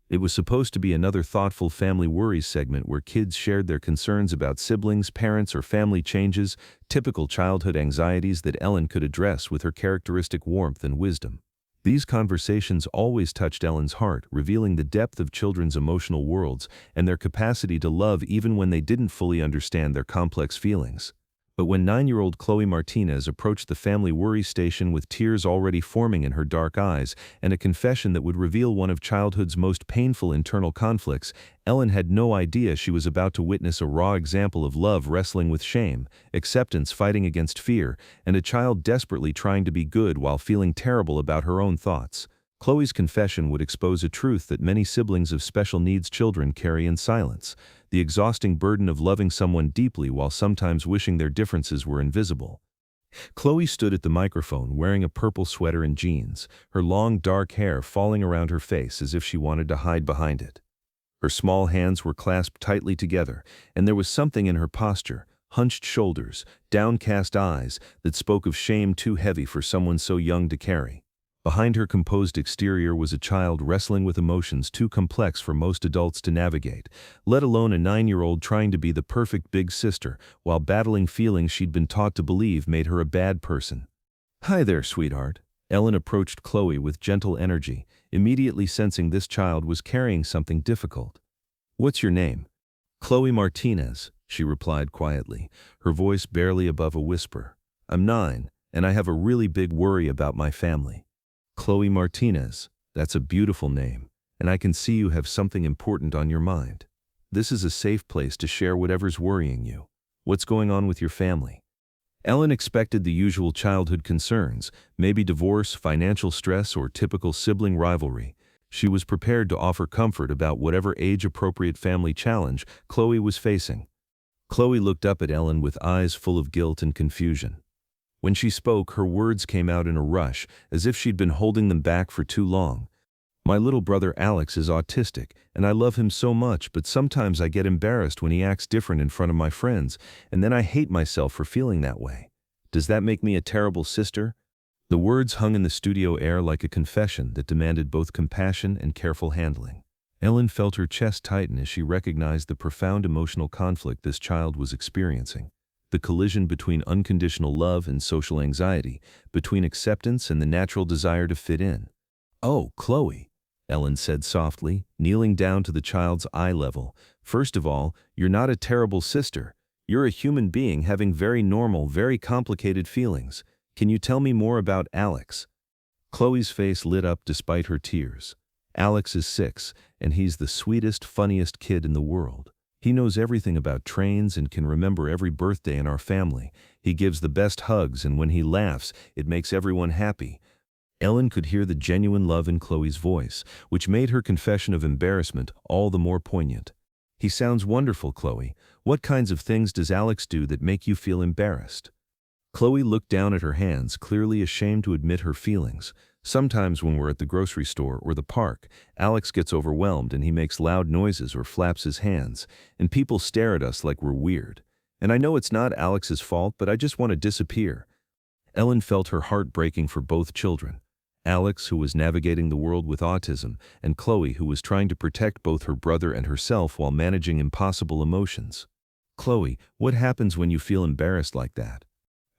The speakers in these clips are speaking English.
It was supposed to be another thoughtful family worries segment where kids shared their concerns about siblings, parents, or family changes, typical childhood anxieties that Ellen could address with her characteristic warmth and wisdom. These conversations always touched Ellen's heart, revealing the depth of children's emotional worlds and their capacity to love even when they didn't fully understand their complex feelings. But when 9-year-old Chloe Martinez approached the family worry station with tears already forming in her dark eyes and a confession that would reveal one of childhood's most painful internal conflicts, Ellen had no idea she was about to witness a raw example of love wrestling with shame, acceptance fighting against fear, and a child desperately trying to be good while feeling terrible about her own thoughts. Chloe's confession would expose a truth that many siblings of special needs children carry in silence: the exhausting burden of loving someone deeply while sometimes wishing their differences were invisible. Chloe stood at the microphone wearing a purple sweater and jeans, her long dark hair falling around her face as if she wanted to hide behind it. Her small hands were clasped tightly together, and there was something in her posture, hunched shoulders, downcast eyes, that spoke of shame too heavy for someone so young to carry. Behind her composed exterior was a child wrestling with emotions too complex for most adults to navigate, let alone a 9-year-old trying to be the perfect big sister while battling feelings she'd been taught to believe made her a bad person. "Hi there, sweetheart." Ellen approached Chloe with gentle energy, immediately sensing this child was carrying something difficult. "What's your name?" "Chloe Martinez," she replied quietly, her voice barely above a whisper. "I'm 9, and I have a really big worry about my family." "Chloe Martinez, that's a beautiful name, and I can see you have something important on your mind. This is a safe place to share whatever's worrying you. What's going on with your family?" Ellen expected the usual childhood concerns, maybe divorce, financial stress, or typical sibling rivalry. She was prepared to offer comfort about whatever age-appropriate family challenge Chloe was facing. Chloe looked up at Ellen with eyes full of guilt and confusion. When she spoke, her words came out in a rush, as if she'd been holding them back for too long. "My little brother Alex is autistic, and I love him so much, but sometimes I get embarrassed when he acts different in front of my friends, and then I hate myself for feeling that way. Does that make me a terrible sister?" The words hung in the studio air like a confession that demanded both compassion and careful handling. Ellen felt her chest tighten as she recognized the profound emotional conflict this child was experiencing. The collision between unconditional love and social anxiety, between acceptance and the natural desire to fit in. "Oh, Chloe," Ellen said softly, kneeling down to the child's eye level. "First of all, you're not a terrible sister. You're a human being having very normal, very complicated feelings. Can you tell me more about Alex?" Chloe's face lit up despite her tears. "Alex is 6, and he's the sweetest, funniest kid in the world. He knows everything about trains and can remember every birthday in our family. He gives the best hugs, and when he laughs, it makes everyone happy." Ellen could hear the genuine love in Chloe's voice, which made her confession of embarrassment all the more poignant. "He sounds wonderful, Chloe. What kinds of things does Alex do that make you feel embarrassed?" Chloe looked down at her hands, clearly ashamed to admit her feelings. "Sometimes when we're at the grocery store or the park, Alex gets overwhelmed and he makes loud noises or flaps his hands, and people stare at us like we're weird. And I know it's not Alex's fault, but I just want to disappear." Ellen felt her heart breaking for both children. Alex, who was navigating the world with autism, and Chloe, who was trying to protect both her brother and herself while managing impossible emotions. "Chloe, what happens when you feel embarrassed like that?"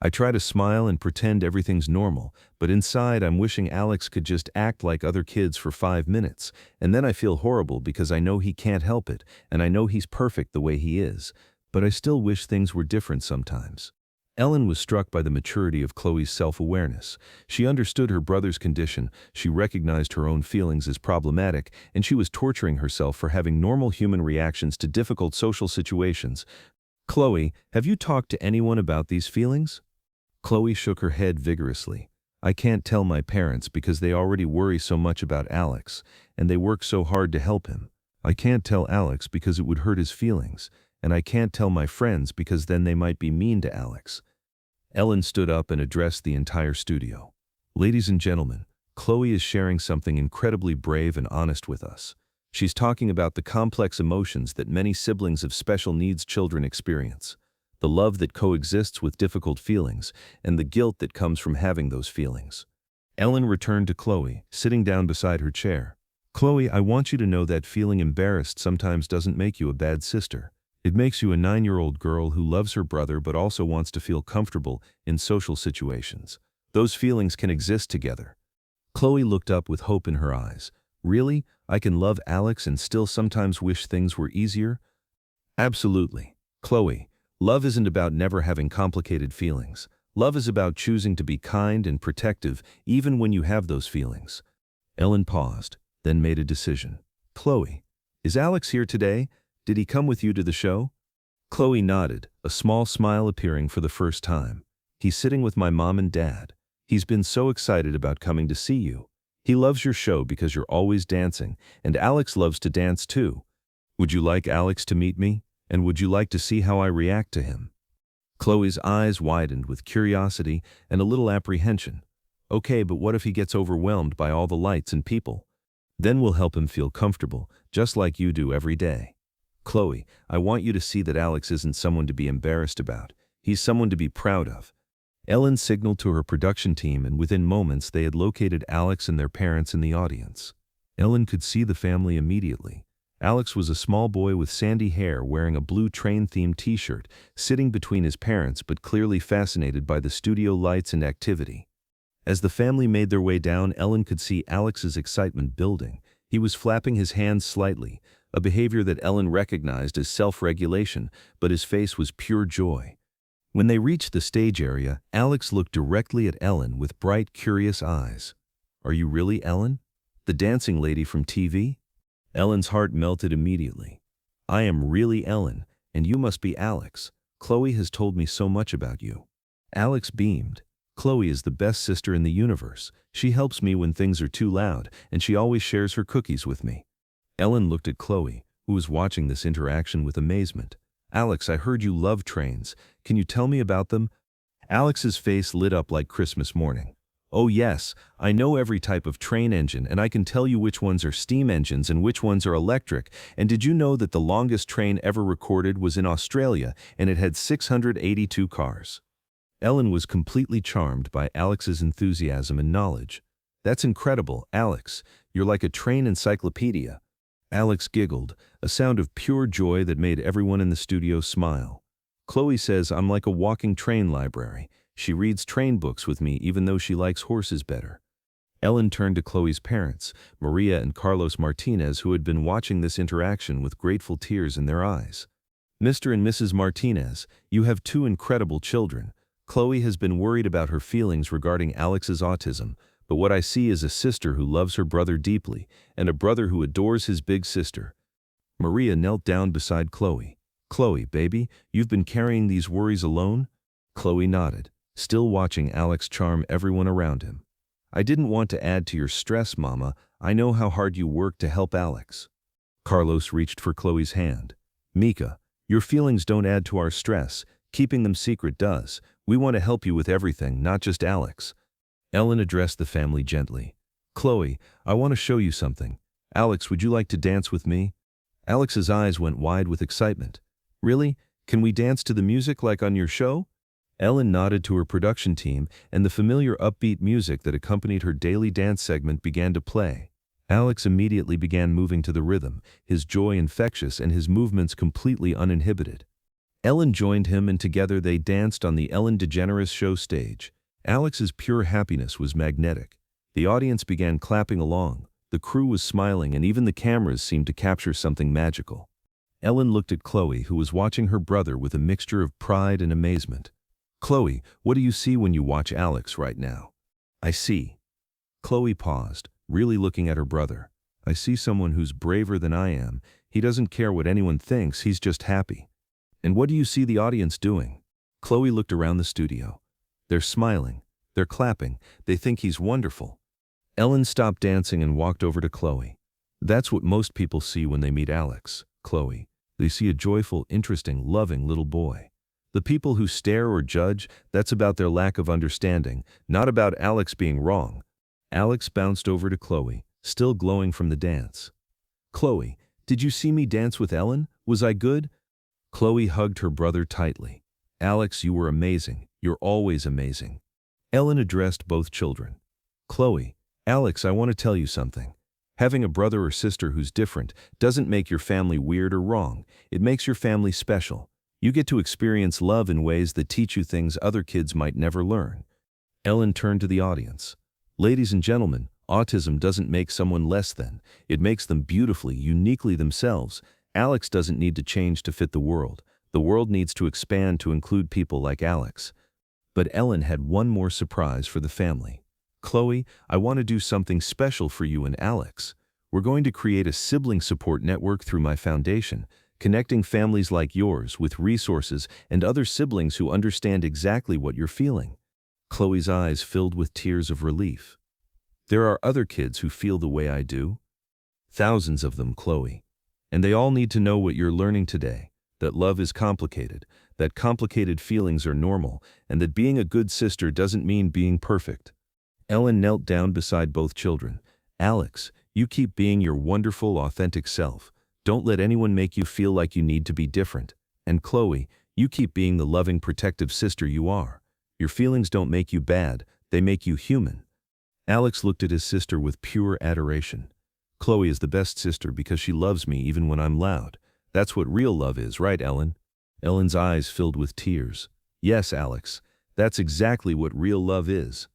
"I try to smile and pretend everything's normal, but inside I'm wishing Alex could just act like other kids for 5 minutes, and then I feel horrible because I know he can't help it, and I know he's perfect the way he is, but I still wish things were different sometimes." Ellen was struck by the maturity of Chloe's self-awareness. She understood her brother's condition, she recognized her own feelings as problematic, and she was torturing herself for having normal human reactions to difficult social situations. "Chloe, have you talked to anyone about these feelings?" Chloe shook her head vigorously. "I can't tell my parents because they already worry so much about Alex, and they work so hard to help him. I can't tell Alex because it would hurt his feelings, and I can't tell my friends because then they might be mean to Alex." Ellen stood up and addressed the entire studio. "Ladies and gentlemen, Chloe is sharing something incredibly brave and honest with us. She's talking about the complex emotions that many siblings of special needs children experience. The love that coexists with difficult feelings, and the guilt that comes from having those feelings." Ellen returned to Chloe, sitting down beside her chair. Chloe, I want you to know that feeling embarrassed sometimes doesn't make you a bad sister. It makes you a 9-year-old girl who loves her brother but also wants to feel comfortable in social situations. Those feelings can exist together. Chloe looked up with hope in her eyes. Really? I can love Alex and still sometimes wish things were easier? Absolutely. Chloe, love isn't about never having complicated feelings. Love is about choosing to be kind and protective even when you have those feelings. Ellen paused, then made a decision. Chloe, is Alex here today? Did he come with you to the show? Chloe nodded, a small smile appearing for the first time. He's sitting with my mom and dad. He's been so excited about coming to see you. He loves your show because you're always dancing, and Alex loves to dance too. Would you like Alex to meet me? And would you like to see how I react to him? Chloe's eyes widened with curiosity and a little apprehension. Okay, but what if he gets overwhelmed by all the lights and people? Then we'll help him feel comfortable, just like you do every day. Chloe, I want you to see that Alex isn't someone to be embarrassed about. He's someone to be proud of. Ellen signaled to her production team, and within moments they had located Alex and their parents in the audience. Ellen could see the family immediately. Alex was a small boy with sandy hair wearing a blue train-themed t-shirt, sitting between his parents but clearly fascinated by the studio lights and activity. As the family made their way down, Ellen could see Alex's excitement building. He was flapping his hands slightly, a behavior that Ellen recognized as self-regulation, but his face was pure joy. When they reached the stage area, Alex looked directly at Ellen with bright, curious eyes. Are you really Ellen? The dancing lady from TV? Ellen's heart melted immediately. I am really Ellen, and you must be Alex. Chloe has told me so much about you. Alex beamed. Chloe is the best sister in the universe. She helps me when things are too loud, and she always shares her cookies with me. Ellen looked at Chloe, who was watching this interaction with amazement. Alex, I heard you love trains. Can you tell me about them? Alex's face lit up like Christmas morning. Oh yes, I know every type of train engine, and I can tell you which ones are steam engines and which ones are electric. And did you know that the longest train ever recorded was in Australia, and it had 682 cars? Ellen was completely charmed by Alex's enthusiasm and knowledge. That's incredible, Alex. You're like a train encyclopedia. Alex giggled, a sound of pure joy that made everyone in the studio smile. Chloe says I'm like a walking train library. She reads train books with me even though she likes horses better. Ellen turned to Chloe's parents, Maria and Carlos Martinez, who had been watching this interaction with grateful tears in their eyes. Mr. and Mrs. Martinez, you have two incredible children. Chloe has been worried about her feelings regarding Alex's autism, but what I see is a sister who loves her brother deeply, and a brother who adores his big sister. Maria knelt down beside Chloe. Chloe, baby, you've been carrying these worries alone? Chloe nodded, still watching Alex charm everyone around him. I didn't want to add to your stress, Mama. I know how hard you work to help Alex. Carlos reached for Chloe's hand. Mika, your feelings don't add to our stress. Keeping them secret does. We want to help you with everything, not just Alex. Ellen addressed the family gently. Chloe, I want to show you something. Alex, would you like to dance with me? Alex's eyes went wide with excitement. Really? Can we dance to the music like on your show? Ellen nodded to her production team, and the familiar upbeat music that accompanied her daily dance segment began to play. Alex immediately began moving to the rhythm, his joy infectious and his movements completely uninhibited. Ellen joined him, and together they danced on the Ellen DeGeneres show stage. Alex's pure happiness was magnetic. The audience began clapping along, the crew was smiling, and even the cameras seemed to capture something magical. Ellen looked at Chloe, who was watching her brother with a mixture of pride and amazement. Chloe, what do you see when you watch Alex right now? I see. Chloe paused, really looking at her brother. I see someone who's braver than I am. He doesn't care what anyone thinks, he's just happy. And what do you see the audience doing? Chloe looked around the studio. They're smiling, they're clapping, they think he's wonderful. Ellen stopped dancing and walked over to Chloe. That's what most people see when they meet Alex, Chloe. They see a joyful, interesting, loving little boy. The people who stare or judge, that's about their lack of understanding, not about Alex being wrong. Alex bounced over to Chloe, still glowing from the dance. Chloe, did you see me dance with Ellen? Was I good? Chloe hugged her brother tightly. Alex, you were amazing. You're always amazing. Ellen addressed both children. Chloe, Alex, I want to tell you something. Having a brother or sister who's different doesn't make your family weird or wrong. It makes your family special. You get to experience love in ways that teach you things other kids might never learn. Ellen turned to the audience. Ladies and gentlemen, autism doesn't make someone less than. It makes them beautifully, uniquely themselves. Alex doesn't need to change to fit the world. The world needs to expand to include people like Alex. But Ellen had one more surprise for the family. Chloe, I want to do something special for you and Alex. We're going to create a sibling support network through my foundation, connecting families like yours with resources and other siblings who understand exactly what you're feeling. Chloe's eyes filled with tears of relief. There are other kids who feel the way I do. Thousands of them, Chloe. And they all need to know what you're learning today, that love is complicated, that complicated feelings are normal, and that being a good sister doesn't mean being perfect. Ellen knelt down beside both children. Alex, you keep being your wonderful, authentic self. Don't let anyone make you feel like you need to be different. And Chloe, you keep being the loving, protective sister you are. Your feelings don't make you bad, they make you human. Alex looked at his sister with pure adoration. Chloe is the best sister because she loves me even when I'm loud. That's what real love is, right, Ellen? Ellen's eyes filled with tears. Yes, Alex, that's exactly what real love is.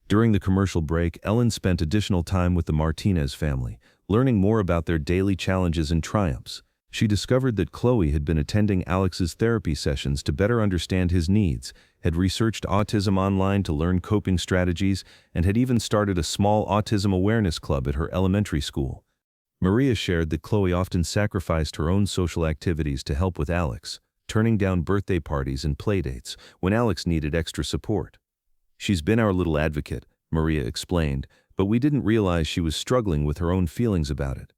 During the commercial break, Ellen spent additional time with the Martinez family, learning more about their daily challenges and triumphs. She discovered that Chloe had been attending Alex's therapy sessions to better understand his needs, had researched autism online to learn coping strategies, and had even started a small autism awareness club at her elementary school. Maria shared that Chloe often sacrificed her own social activities to help with Alex, turning down birthday parties and playdates when Alex needed extra support. She's been our little advocate, Maria explained, but we didn't realize she was struggling with her own feelings about it.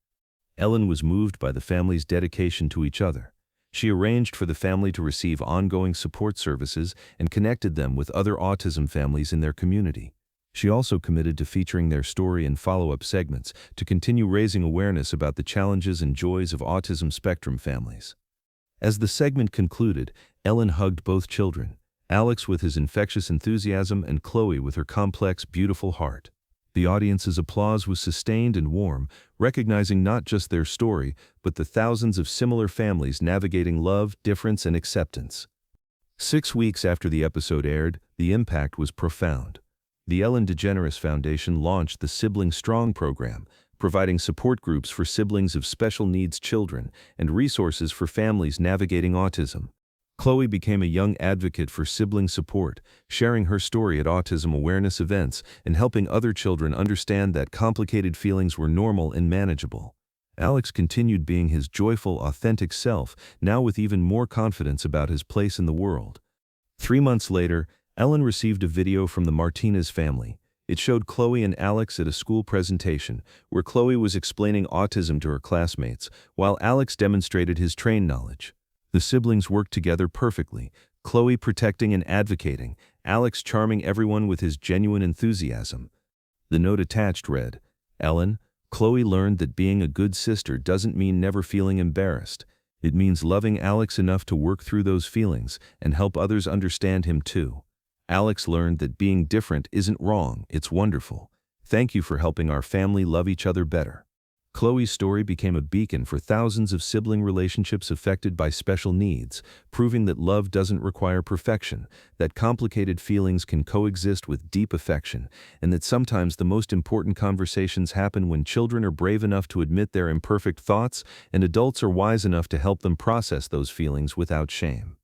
Ellen was moved by the family's dedication to each other. She arranged for the family to receive ongoing support services and connected them with other autism families in their community. She also committed to featuring their story in follow-up segments to continue raising awareness about the challenges and joys of autism spectrum families. As the segment concluded, Ellen hugged both children, Alex with his infectious enthusiasm and Chloe with her complex, beautiful heart. The audience's applause was sustained and warm, recognizing not just their story, but the thousands of similar families navigating love, difference, and acceptance. 6 weeks after the episode aired, the impact was profound. The Ellen DeGeneres Foundation launched the Sibling Strong program, providing support groups for siblings of special needs children and resources for families navigating autism. Chloe became a young advocate for sibling support, sharing her story at autism awareness events and helping other children understand that complicated feelings were normal and manageable. Alex continued being his joyful, authentic self, now with even more confidence about his place in the world. 3 months later, Ellen received a video from the Martinez family. It showed Chloe and Alex at a school presentation, where Chloe was explaining autism to her classmates, while Alex demonstrated his trained knowledge. The siblings worked together perfectly, Chloe protecting and advocating, Alex charming everyone with his genuine enthusiasm. The note attached read, Ellen, Chloe learned that being a good sister doesn't mean never feeling embarrassed. It means loving Alex enough to work through those feelings and help others understand him too. Alex learned that being different isn't wrong, it's wonderful. Thank you for helping our family love each other better. Chloe's story became a beacon for thousands of sibling relationships affected by special needs, proving that love doesn't require perfection, that complicated feelings can coexist with deep affection, and that sometimes the most important conversations happen when children are brave enough to admit their imperfect thoughts and adults are wise enough to help them process those feelings without shame.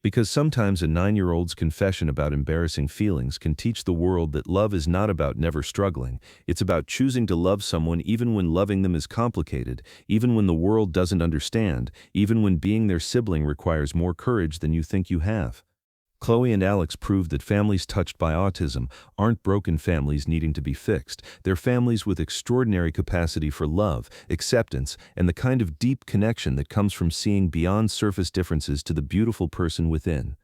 Because sometimes a 9-year-old's confession about embarrassing feelings can teach the world that love is not about never struggling, it's about choosing to love someone even when loving them is complicated, even when the world doesn't understand, even when being their sibling requires more courage than you think you have. Chloe and Alex proved that families touched by autism aren't broken families needing to be fixed. They're families with extraordinary capacity for love, acceptance, and the kind of deep connection that comes from seeing beyond surface differences to the beautiful person within.